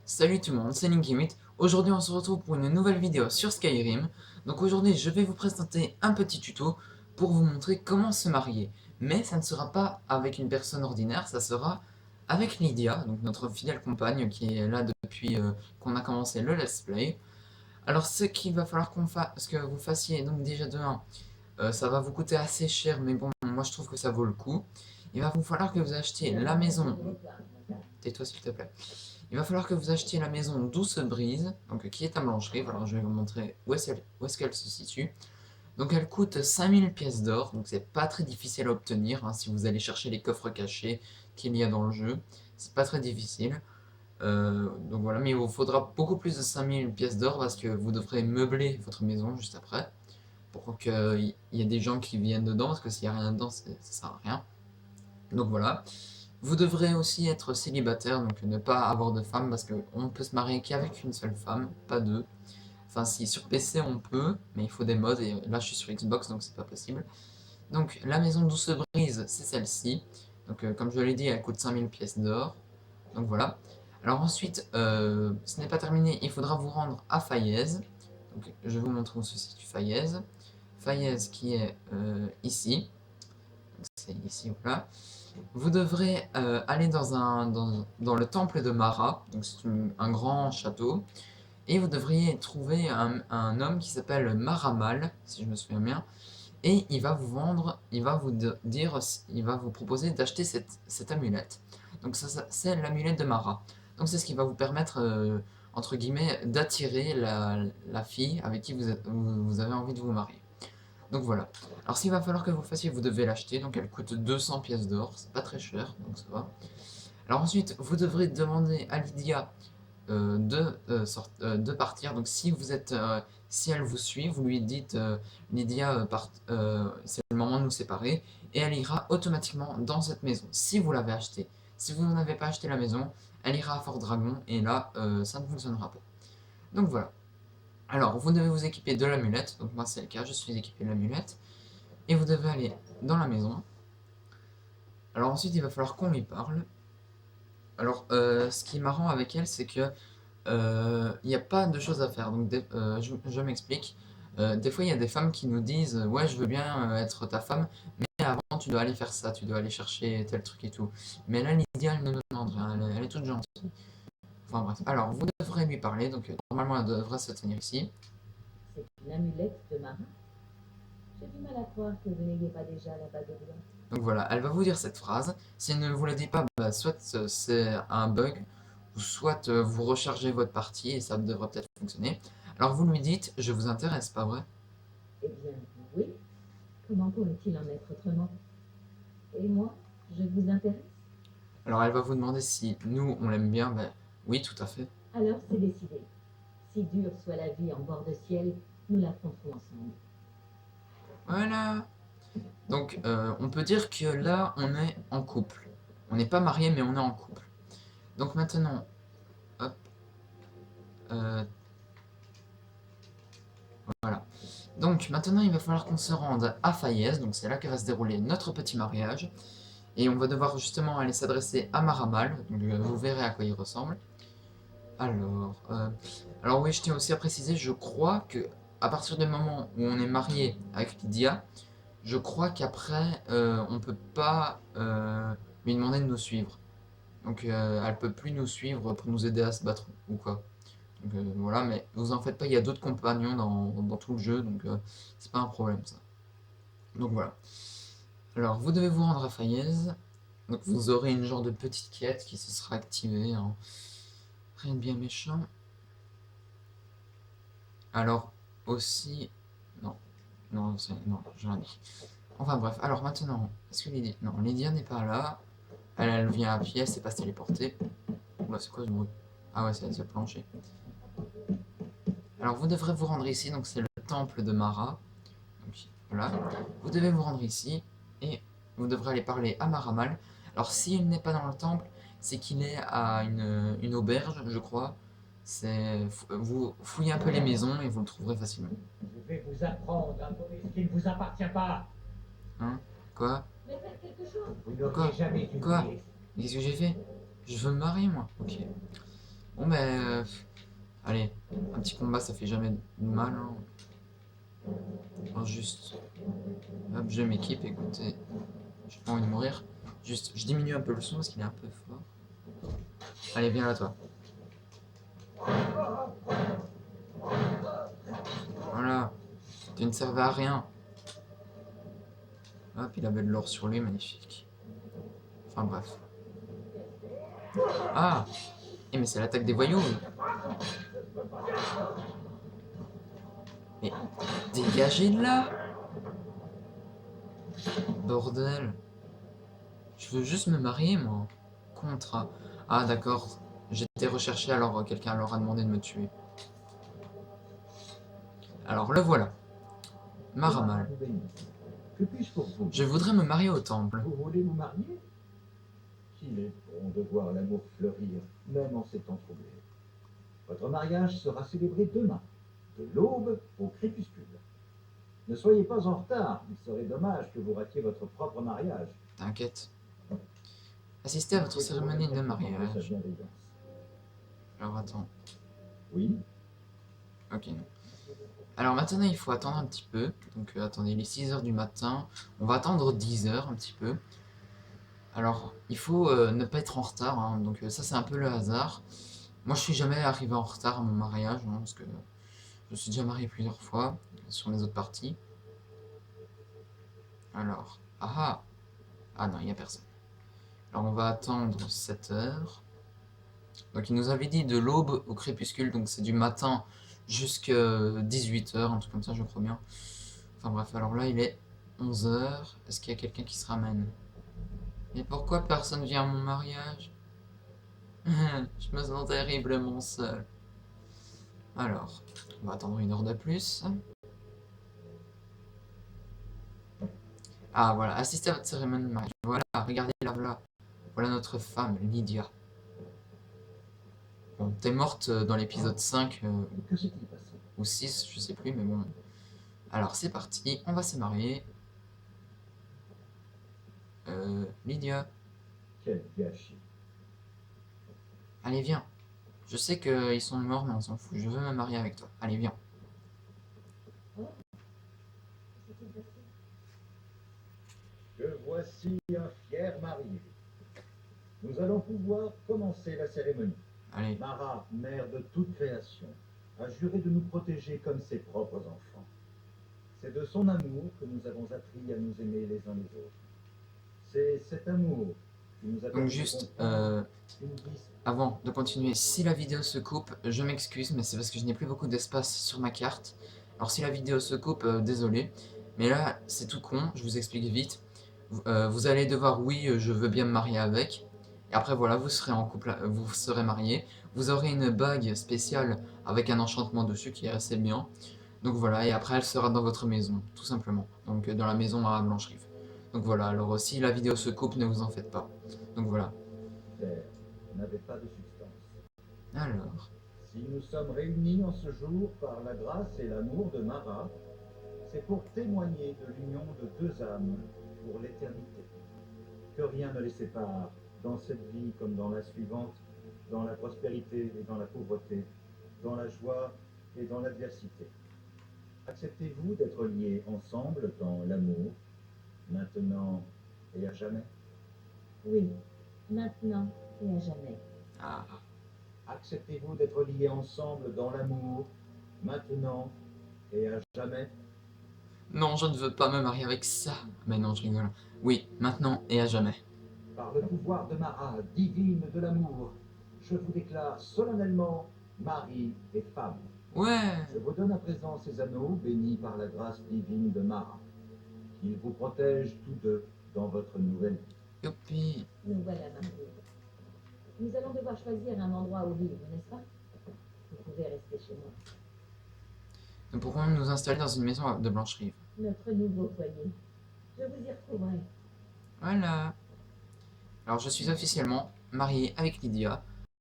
Salut tout le monde, c'est Linkimit. Aujourd'hui on se retrouve pour une nouvelle vidéo sur Skyrim. Donc aujourd'hui je vais vous présenter un petit tuto pour vous montrer comment se marier. Mais ça ne sera pas avec une personne ordinaire, ça sera avec Lydia, donc notre fidèle compagne qui est là depuis qu'on a commencé le let's play. Alors ce qu'il va falloir ce que vous fassiez, donc déjà de 1, ça va vous coûter assez cher mais bon, moi je trouve que ça vaut le coup. Il va vous falloir que vous achetiez la maison. Tais-toi s'il te plaît. Il va falloir que vous achetiez la maison Douce Brise, donc qui est à Blancherie. Voilà, je vais vous montrer où est-ce qu'elle se situe. Donc elle coûte 5000 pièces d'or, donc c'est pas très difficile à obtenir hein, si vous allez chercher les coffres cachés qu'il y a dans le jeu. C'est pas très difficile. Donc voilà, mais il vous faudra beaucoup plus de 5000 pièces d'or parce que vous devrez meubler votre maison juste après pour qu'il y ait des gens qui viennent dedans parce que s'il n'y a rien dedans, ça sert à rien. Donc voilà. Vous devrez aussi être célibataire, donc ne pas avoir de femme, parce qu'on ne peut se marier qu'avec une seule femme, pas deux. Enfin si, sur PC on peut, mais il faut des mods, et là je suis sur Xbox, donc c'est pas possible. Donc la maison Douce Brise, c'est celle-ci. Donc comme je l'ai dit, elle coûte 5000 pièces d'or. Donc voilà. Alors ensuite, ce n'est pas terminé, il faudra vous rendre à Faiez. Donc je vais vous montrer où se situe Faiez. Faiez qui est ici. C'est ici, voilà. Vous devrez aller dans le temple de Mara, donc c'est un grand château, et vous devriez trouver un homme qui s'appelle Maramal, si je me souviens bien, et il va vous vendre, il va vous proposer d'acheter cette amulette. Donc ça c'est l'amulette de Mara. Donc c'est ce qui va vous permettre, entre guillemets, d'attirer la fille avec qui vous avez envie de vous marier. Donc voilà. Alors s'il va falloir que vous le fassiez, vous devez l'acheter, donc elle coûte 200 pièces d'or, c'est pas très cher, donc ça va. Alors ensuite, vous devrez demander à Lydia de partir, donc si elle vous suit, vous lui dites Lydia, c'est le moment de nous séparer, et elle ira automatiquement dans cette maison, si vous l'avez achetée. Si vous n'avez pas acheté la maison, elle ira à Fort Dragon, et là, ça ne fonctionnera pas. Donc voilà. Alors, vous devez vous équiper de l'amulette, donc moi c'est le cas, je suis équipé de l'amulette, et vous devez aller dans la maison. Alors ensuite, il va falloir qu'on lui parle. Alors, ce qui est marrant avec elle, c'est que il n'y a pas de choses à faire. Donc, je m'explique. Des fois, il y a des femmes qui nous disent ouais, je veux bien être ta femme, mais avant, tu dois aller faire ça, tu dois aller chercher tel truc et tout. Mais là, Lydia, elle ne nous demande rien, elle est toute gentille. Enfin bref. Alors, vous devrez lui parler, donc normalement, elle devrait se tenir ici. C'est une amulette de marin. J'ai du mal à croire que vous n'ayez pas déjà la bague au doigt. Donc voilà, elle va vous dire cette phrase. Si elle ne vous la dit pas, bah, soit c'est un bug, ou soit vous rechargez votre partie et ça devrait peut-être fonctionner. Alors vous lui dites, je vous intéresse, pas vrai? Eh bien, oui. Comment pourrait-il en être autrement? Et moi, je vous intéresse? Alors elle va vous demander si nous, on l'aime bien, bah oui, tout à fait. Alors c'est décidé. Si dure soit la vie en bord de ciel, nous l'affronterons ensemble. Voilà. Donc on peut dire que là, on est en couple. On n'est pas mariés, mais on est en couple. Donc maintenant, hop, euh, voilà. Donc maintenant, il va falloir qu'on se rende à Fayez, donc c'est là que va se dérouler notre petit mariage. Et on va devoir justement aller s'adresser à Maramal, donc vous verrez à quoi il ressemble. Alors, alors oui, je tiens aussi à préciser, je crois que à partir du moment où on est marié avec Lydia, je crois qu'après, on peut pas lui demander de nous suivre. Donc elle peut plus nous suivre pour nous aider à se battre ou quoi. Donc voilà, mais vous en faites pas, il y a d'autres compagnons dans tout le jeu, donc c'est pas un problème ça. Donc voilà. Alors vous devez vous rendre à Fayez. Donc vous aurez une genre de petite quête qui se sera activée, hein. Rien de bien méchant. Alors aussi... Non, non, non, j'ai rien dit. Enfin bref, alors maintenant, est-ce que Lydia... Non, Lydia n'est pas là. Elle vient à pied, elle s'est pas se téléporter. Oula, c'est quoi ce bruit? Ah ouais, c'est le plancher. Alors vous devrez vous rendre ici, donc c'est le temple de Mara. Donc voilà, vous devez vous rendre ici, et vous devrez aller parler à Maramal. Alors s'il n'est pas dans le temple, c'est qu'il est à une auberge, je crois. Vous fouillez un peu les maisons et vous le trouverez facilement. Je vais vous apprendre à voler ce qui ne vous appartient pas. Hein? Quoi? Mais faites quelque chose. Vous n'auriez Quoi? jamais dû Quoi? dire. Qu'est-ce que j'ai fait? Je veux me marier, moi. Ok. Bon ben, allez, un petit combat ça fait jamais de mal. Hein. Alors juste, hop, je m'équipe, écoutez, j'ai pas envie de mourir. Juste, je diminue un peu le son parce qu'il est un peu fort. Allez, viens là toi. Voilà, tu ne servais à rien. Hop, il avait de l'or sur lui, magnifique. Enfin bref. Ah, mais c'est l'attaque des voyous. Mais dégagez de là. Bordel. Je veux juste me marier, moi. Contrat. Ah, d'accord. J'étais recherché, alors quelqu'un leur a demandé de me tuer. Alors, le voilà. Maramal. Que puis-je pour vous? Je voudrais me marier au temple. Vous voulez vous marier? Qu'il est bon de voir l'amour fleurir, même en ces temps troublés. Votre mariage sera célébré demain, de l'aube au crépuscule. Ne soyez pas en retard, il serait dommage que vous ratiez votre propre mariage. T'inquiète. Assistez à votre cérémonie de mariage. Alors, attends. Oui, Ok, non. Alors maintenant, il faut attendre un petit peu. Donc, attendez, il est 6 h du matin. On va attendre 10 h un petit peu. Alors, il faut ne pas être en retard. Hein. Donc, ça, c'est un peu le hasard. Moi, je suis jamais arrivé en retard à mon mariage. Hein, parce que je suis déjà marié plusieurs fois sur les autres parties. Alors, ah ah. Ah non, il n'y a personne. Alors, on va attendre 7 h. Donc, il nous avait dit de l'aube au crépuscule. Donc, c'est du matin jusqu'à 18 h, un truc comme ça, je crois bien. Enfin bref, alors là, il est 11 h. Est-ce qu'il y a quelqu'un qui se ramène? Et pourquoi personne vient à mon mariage? Je me sens terriblement seul. Alors, on va attendre 1 heure de plus. Ah voilà, assistez à votre cérémonie de mariage. Voilà, regardez là, voilà. Voilà notre femme, Lydia. Bon, t'es morte dans l'épisode 5 que s'est-il passé? ou 6, je sais plus, mais bon. Alors c'est parti, on va se marier. Lydia, Quel gâchis. allez viens. Je sais qu'ils sont morts, mais on s'en fout. Je veux me marier avec toi. Allez, viens. Que voici un fier marié. Nous allons pouvoir commencer la cérémonie. Allez. Mara, mère de toute création, a juré de nous protéger comme ses propres enfants. C'est de son amour que nous avons appris à nous aimer les uns les autres. C'est cet amour qui nous a Donc juste, avant de continuer, si la vidéo se coupe, je m'excuse, mais c'est parce que je n'ai plus beaucoup d'espace sur ma carte. Alors si la vidéo se coupe, désolé. Mais là, c'est tout con, je vous explique vite. Vous allez devoir, oui, je veux bien me marier avec. Et après, voilà, vous serez en couple, vous serez marié. Vous aurez une bague spéciale avec un enchantement dessus qui est assez bien. Donc voilà, et après, elle sera dans votre maison, tout simplement. Donc dans la maison à Blancherive. Donc voilà, alors si la vidéo se coupe, ne vous en faites pas. Donc voilà. N'avait pas de substance. Alors, Si nous sommes réunis en ce jour par la grâce et l'amour de Mara, c'est pour témoigner de l'union de deux âmes pour l'éternité. Que rien ne les sépare, dans cette vie comme dans la suivante, dans la prospérité et dans la pauvreté, dans la joie et dans l'adversité. Acceptez-vous d'être liés ensemble dans l'amour, maintenant et à jamais? Oui, maintenant et à jamais. ah, Acceptez-vous d'être liés ensemble dans l'amour, maintenant et à jamais? non, je ne veux pas me marier avec ça. Mais non, je rigole. Oui, maintenant et à jamais. Par le pouvoir de Mara, divine de l'amour, je vous déclare solennellement mari et femme. Ouais. Je vous donne à présent ces anneaux bénis par la grâce divine de Mara. Qu'ils vous protègent tous deux dans votre nouvelle vie. Youpi. Nous voilà mariés. Nous allons devoir choisir un endroit où vivre, n'est-ce pas? Vous pouvez rester chez moi. Nous pourrons nous installer dans une maison de Blancherive. Notre nouveau foyer. Je vous y retrouverai. Voilà. Alors je suis officiellement marié avec Lydia.